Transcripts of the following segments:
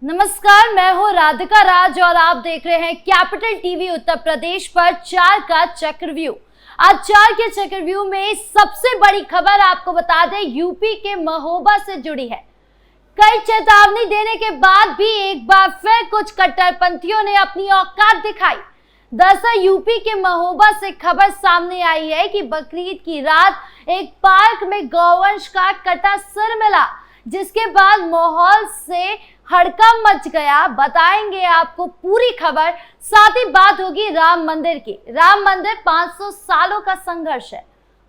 नमस्कार, मैं हूं राधिका राज और आप देख रहे हैं कैपिटल टीवी उत्तर प्रदेश पर 4 का चक्रव्यूह। आज 4 के चक्रव्यूह में सबसे बड़ी खबर आपको बता दें, यूपी के महोबा से जुड़ी है। कई चेतावनी देने के बाद भी एक बार फिर कुछ कट्टरपंथियों ने अपनी औकात दिखाई। दरअसल यूपी के महोबा से खबर सामने आई है कि बकरीद की रात एक पार्क में गौवंश का कटा सिर मिला, जिसके बाद माहौल से हड़कंप मच गया। बताएंगे आपको पूरी खबर, साथ ही बात होगी राम मंदिर की। राम मंदिर 500 सालों का संघर्ष है,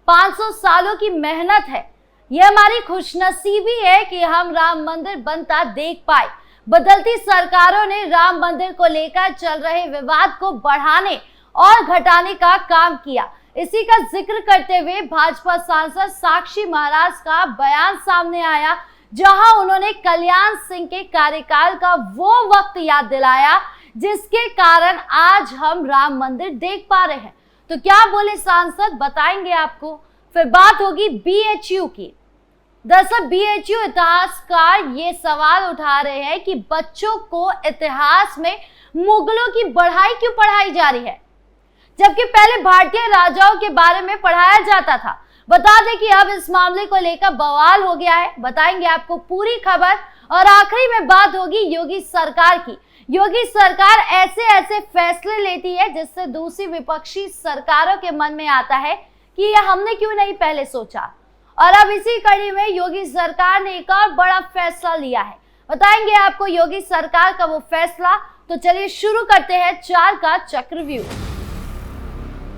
500 सालों की मेहनत है। यह हमारी खुशनसीबी है कि हम राम मंदिर बनता देख पाए। बदलती सरकारों ने राम मंदिर को लेकर चल रहे विवाद को बढ़ाने और घटाने का काम किया। इसी का जिक्र करते हुए भाजपा सांसद साक्षी महाराज का बयान सामने आया, जहां उन्होंने कल्याण सिंह के कार्यकाल का वो वक्त याद दिलाया जिसके कारण आज हम राम मंदिर देख पा रहे हैं। तो क्या बोले सांसद, बताएंगे आपको। फिर बात होगी बीएचयू की। दरअसल बीएचयू इतिहासकार ये सवाल उठा रहे हैं कि बच्चों को इतिहास में मुगलों की बढ़ाई क्यों पढ़ाई जा रही है, जबकि पहले भारतीय राजाओं के बारे में पढ़ाया जाता था। बता दें कि अब इस मामले को लेकर बवाल हो गया है। बताएंगे आपको पूरी खबर और आखिरी में बात होगी योगी सरकार की। योगी सरकार ऐसे फैसले लेती है जिससे दूसरी विपक्षी सरकारों के मन में आता है कि यह हमने क्यों नहीं पहले सोचा। और अब इसी कड़ी में योगी सरकार ने एक और बड़ा फैसला लिया है। बताएंगे आपको योगी सरकार का वो फैसला। तो चलिए शुरू करते हैं 4 का चक्रव्यूह।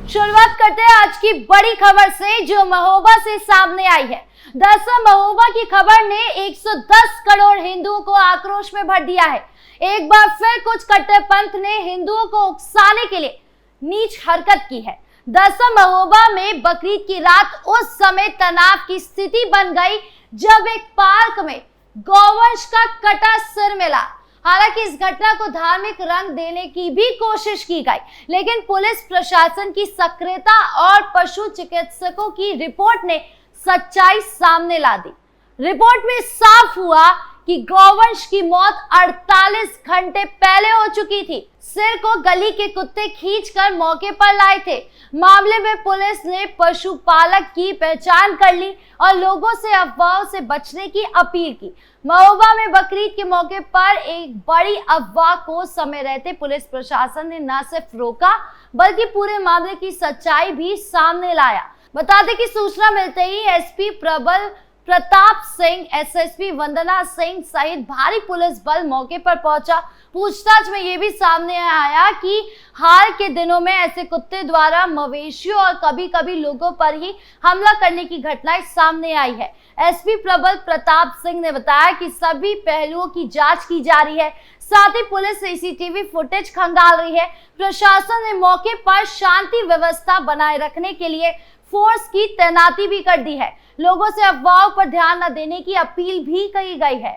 शुरुआत करते हैं आज की बड़ी खबर से जो महोबा से सामने आई है। दरअसल महोबा की खबर ने 110 करोड़ हिंदुओं को आक्रोश में भर दिया है। एक बार फिर कुछ कट्टरपंथ ने हिंदुओं को उकसाने के लिए नीच हरकत की है। दरअसल महोबा में बकरीद की रात उस समय तनाव की स्थिति बन गई जब एक पार्क में गौवंश का कटा सिर मिला। हालांकि इस घटना को धार्मिक रंग देने की भी कोशिश की गई, लेकिन पुलिस प्रशासन की सक्रियता और पशु चिकित्सकों की रिपोर्ट ने सच्चाई सामने ला दी। रिपोर्ट में साफ हुआ कि गौवंश की मौत 48 घंटे पहले हो चुकी थी। सिर को गली के कुत्ते खींचकर मौके पर लाए थे। मामले में पुलिस ने पशुपालक की पहचान कर ली और लोगों से अफवाहों से बचने की अपील की। महोबा में बकरीद के मौके पर एक बड़ी अफवाह को समय रहते पुलिस प्रशासन ने न सिर्फ रोका बल्कि पूरे मामले की सच्चाई भी सामने लाया। बता दें कि सूचना मिलते ही एसपी प्रबल प्रताप सिंह, एसएसपी वंदना सिंह सहित भारी पुलिस बल मौके पर पहुंचा। पूछताछ में ये भी सामने आया कि हाल के दिनों में ऐसे कुत्ते द्वारा मवेशियों और कभी कभी लोगों पर ही हमला करने की घटनाएं सामने आई है। एसपी प्रबल प्रताप सिंह ने बताया कि सभी पहलुओं की जांच की जा रही है, साथ ही पुलिस सीसीटीवी फुटेज खंगाल रही है। प्रशासन ने मौके पर शांति व्यवस्था बनाए रखने के लिए फोर्स की तैनाती भी कर दी है। लोगों से अफवाहों पर ध्यान न देने की अपील भी की गई है।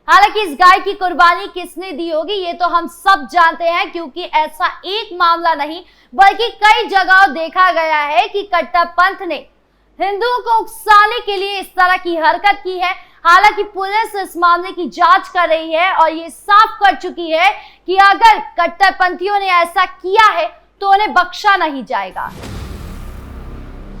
हालांकि इस गाय की कुर्बानी किसने दी होगी ये तो हम सब जानते हैं, क्योंकि ऐसा एक मामला नहीं बल्कि कई जगहों देखा गया है कि कट्टरपंथ ने हिंदुओं को उकसाने के लिए इस तरह की हरकत की है। हालांकि पुलिस इस मामले की जांच कर रही है और ये साफ कर चुकी है कि अगर कट्टरपंथियों ने ऐसा किया है तो उन्हें बख्शा नहीं जाएगा।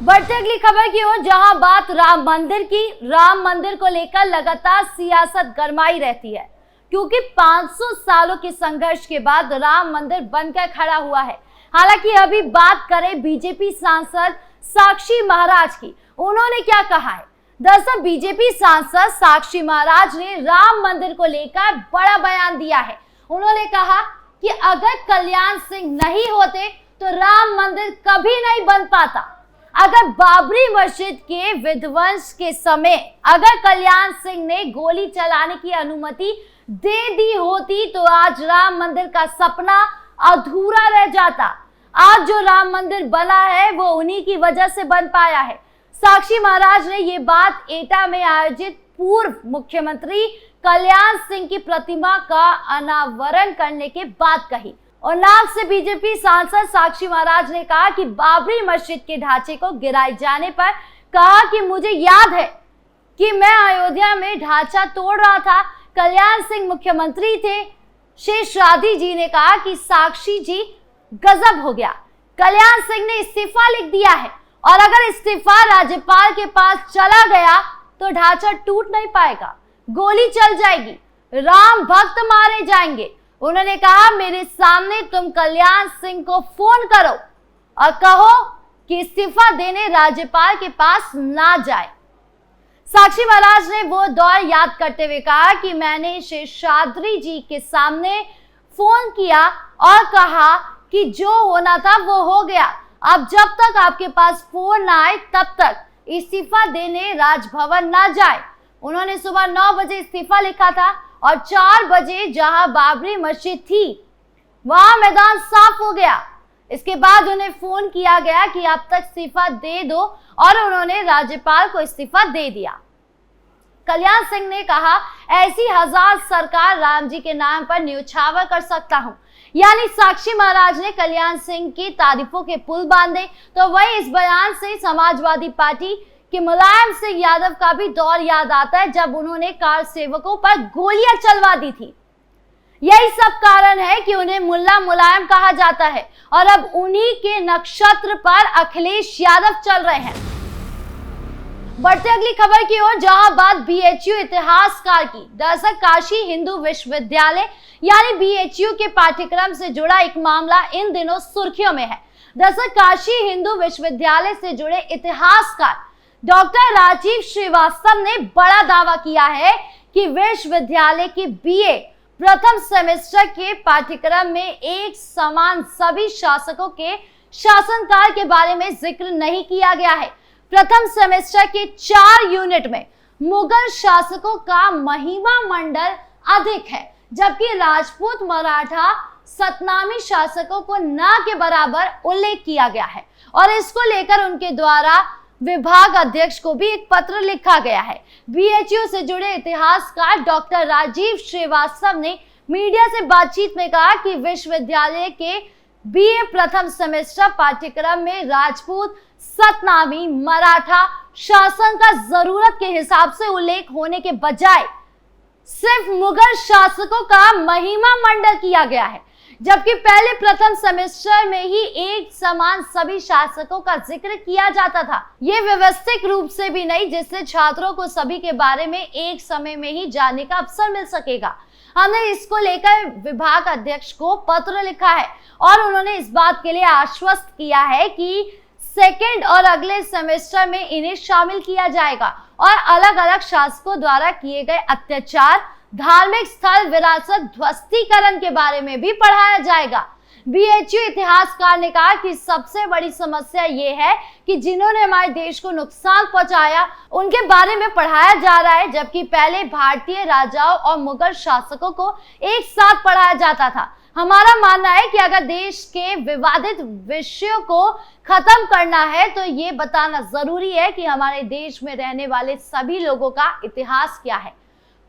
बढ़ते अगली खबर की ओर, जहां बात राम मंदिर की। राम मंदिर को लेकर लगातार सियासत गरमाई रहती है, क्योंकि 500 सालों के संघर्ष के बाद राम मंदिर बनकर खड़ा हुआ है। हालांकि अभी बात करें बीजेपी सांसद साक्षी महाराज की, उन्होंने क्या कहा है। दरअसल बीजेपी सांसद साक्षी महाराज ने राम मंदिर को लेकर बड़ा बयान दिया है। उन्होंने कहा कि अगर कल्याण सिंह नहीं होते तो राम मंदिर कभी नहीं बन पाता। अगर बाबरी मस्जिद के विध्वंस के समय अगर कल्याण सिंह ने गोली चलाने की अनुमति दे दी होती तो आज राम मंदिर का सपना अधूरा रह जाता। आज जो राम मंदिर बना है वो उन्हीं की वजह से बन पाया है। साक्षी महाराज ने ये बात एटा में आयोजित पूर्व मुख्यमंत्री कल्याण सिंह की प्रतिमा का अनावरण करने के बाद कही। और नाग से बीजेपी सांसद साक्षी महाराज ने कहा कि बाबरी मस्जिद के ढांचे को गिराए जाने पर कहा कि मुझे याद है कि मैं अयोध्या में ढांचा तोड़ रहा था कल्याण सिंह मुख्यमंत्री थे, शेष राधी जी ने कहा कि साक्षी जी गजब हो गया, कल्याण सिंह ने इस्तीफा लिख दिया है और अगर इस्तीफा राज्यपाल के पास चला गया तो ढांचा टूट नहीं पाएगा, गोली चल जाएगी, राम भक्त मारे जाएंगे। उन्होंने कहा मेरे सामने तुम कल्याण सिंह को फोन करो और कहो कि इस्तीफा देने राज्यपाल के पास ना जाए। साक्षी महाराज ने वो दौर याद करते हुए कहा कि मैंने शेषाद्री जी के सामने फोन किया और कहा कि जो होना था वो हो गया, अब जब तक आपके पास फोन ना आए तब तक इस्तीफा देने राजभवन ना जाए। उन्होंने सुबह 9 बजे इस्तीफा लिखा था और 4 बजे जहां बाबरी मस्जिद थी वहां मैदान साफ हो गया। इसके बाद उन्हें फोन किया गया कि अब तक इस्तीफा दे दो और उन्होंने राज्यपाल को इस्तीफा दे दिया। कल्याण सिंह ने कहा ऐसी हजार सरकार राम जी के नाम पर न्यौछावर कर सकता हूं। यानी साक्षी महाराज ने कल्याण सिंह की तारीफों के पुल बांधे। तो वही इस बयान से समाजवादी पार्टी के मुलायम सिंह यादव का भी दौर याद आता है जब उन्होंने कार सेवकों पर गोलियां चलवा दी थी। यही सब कारण है कि उन्हें मुल्ला मुलायम कहा जाता है और अब उन्हीं के नक्षत्र पर अखिलेश यादव चल रहे हैं। बढ़ते अगली खबर की ओर, जहां बात बीएचयू इतिहासकार की। दरअसल काशी हिंदू विश्वविद्यालय यानी बीएचयू के पाठ्यक्रम से जुड़ा एक मामला इन दिनों सुर्खियों में है। दरअसल काशी हिंदू विश्वविद्यालय से जुड़े इतिहासकार डॉक्टर राजीव श्रीवास्तव ने बड़ा दावा किया है कि विश्वविद्यालय की बीए प्रथम सेमेस्टर के पाठ्यक्रम में एक समान सभी शासकों के शासनकाल के बारे में जिक्र नहीं किया गया है। प्रथम सेमेस्टर के 4 यूनिट में मुगल शासकों का महिमा मंडल अधिक है, जबकि राजपूत, मराठा, सतनामी शासकों को न के बराबर उल्लेख किया गया है और इसको लेकर उनके द्वारा विभाग अध्यक्ष को भी एक पत्र लिखा गया है। बीएचयू से जुड़े इतिहासकार डॉक्टर राजीव श्रीवास्तव ने मीडिया से बातचीत में कहा कि विश्वविद्यालय के बीए प्रथम सेमेस्टर पाठ्यक्रम में राजपूत, सतनामी, मराठा शासन का जरूरत के हिसाब से उल्लेख होने के बजाय सिर्फ मुगल शासकों का महिमा मंडल किया गया है, जबकि पहले प्रथम सेमेस्टर में ही एक समान सभी शासकों का जिक्र किया जाता था। ये व्यवस्थित रूप से भी नहीं, जिससे छात्रों को सभी के बारे में एक समय में ही जानने का अवसर मिल सकेगा। हमने इसको लेकर विभाग अध्यक्ष को पत्र लिखा है और उन्होंने इस बात के लिए आश्वस्त किया है कि सेकेंड और अगले सेमेस्टर में इन्हें शामिल किया जाएगा और अलग अलग शासकों द्वारा किए गए अत्याचार, धार्मिक स्थल विरासत ध्वस्तीकरण के बारे में भी पढ़ाया जाएगा। बीएचयू इतिहासकार ने कहा कि सबसे बड़ी समस्या ये है कि जिन्होंने हमारे देश को नुकसान पहुंचाया उनके बारे में पढ़ाया जा रहा है, जबकि पहले भारतीय राजाओं और मुगल शासकों को एक साथ पढ़ाया जाता था। हमारा मानना है कि अगर देश के विवादित विषयों को खत्म करना है तो ये बताना जरूरी है कि हमारे देश में रहने वाले सभी लोगों का इतिहास क्या है,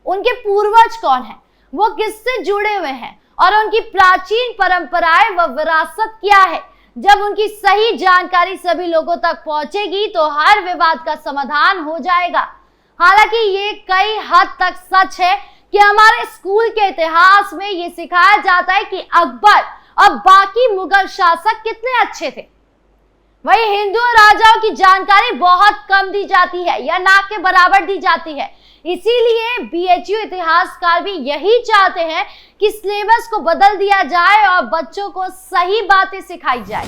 उनके पूर्वज कौन हैं, वो किससे जुड़े हुए हैं और उनकी प्राचीन परंपराएं व विरासत क्या है। जब उनकी सही जानकारी सभी लोगों तक पहुंचेगी तो हर विवाद का समाधान हो जाएगा। हालांकि ये कई हद तक सच है कि हमारे स्कूल के इतिहास में ये सिखाया जाता है कि अकबर और बाकी मुगल शासक कितने अच्छे थे, वही हिंदू राजाओं की जानकारी बहुत कम दी जाती है या ना के बराबर दी जाती है। इसीलिए बीएचयू इतिहासकार भी यही चाहते हैं कि सिलेबस को बदल दिया जाए और बच्चों को सही बातें सिखाई जाए।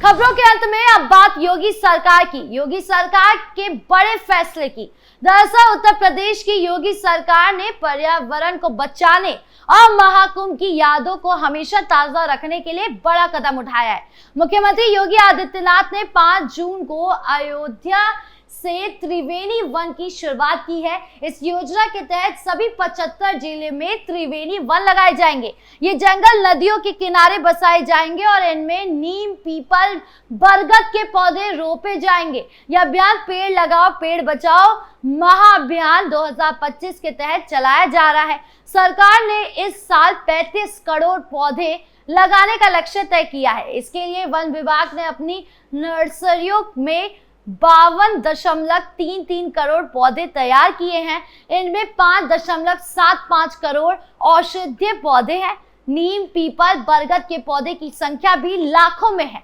खबरों के अंत में अब बात योगी सरकार की। योगी सरकार के बड़े फैसले की। दरअसल उत्तर प्रदेश की योगी सरकार ने पर्यावरण को बचाने और महाकुंभ की यादों को हमेशा ताजा रखने के लिए बड़ा कदम उठाया है। मुख्यमंत्री योगी आदित्यनाथ ने 5 जून को अयोध्या से त्रिवेणी वन की शुरुआत की है। इस योजना के तहत सभी 75 जिले में त्रिवेणी वन लगाए जाएंगे। ये जंगल नदियों के किनारे बसाए जाएंगे और इनमें नीम, पीपल, बरगद के पौधे रोपे जाएंगे। यह अभियान पेड़ लगाओ पेड़ बचाओ महाअभियान 2025 के तहत चलाया जा रहा है। सरकार ने इस साल 35 करोड़ पौधे लगाने का लक्ष्य तय किया है। इसके लिए वन विभाग ने अपनी नर्सरियों में 52.33 करोड़ पौधे तैयार किए हैं। इनमें 5.75 करोड़ औषधीय पौधे हैं। नीम, पीपल, बरगद के पौधे की संख्या भी लाखों में है।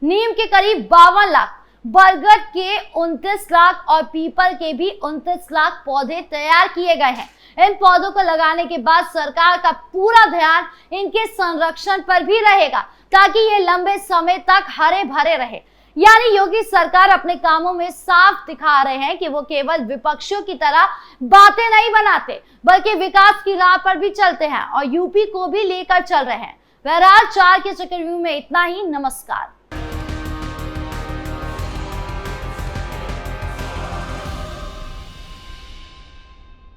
नीम के करीब 52 लाख, बरगद के 29 लाख और पीपल के भी 29 लाख पौधे तैयार किए गए हैं। इन पौधों को लगाने के बाद सरकार का पूरा ध्यान इनके संरक्षण पर भी रहेगा ताकि ये लंबे समय तक हरे भरे रहे। यानी योगी सरकार अपने कामों में साफ दिखा रहे हैं कि वो केवल विपक्षियों की तरह बातें नहीं बनाते बल्कि विकास की राह पर भी चलते हैं और यूपी को भी लेकर चल रहे हैं। बहरहाल 4 के चक्रव्यूह में इतना ही। नमस्कार।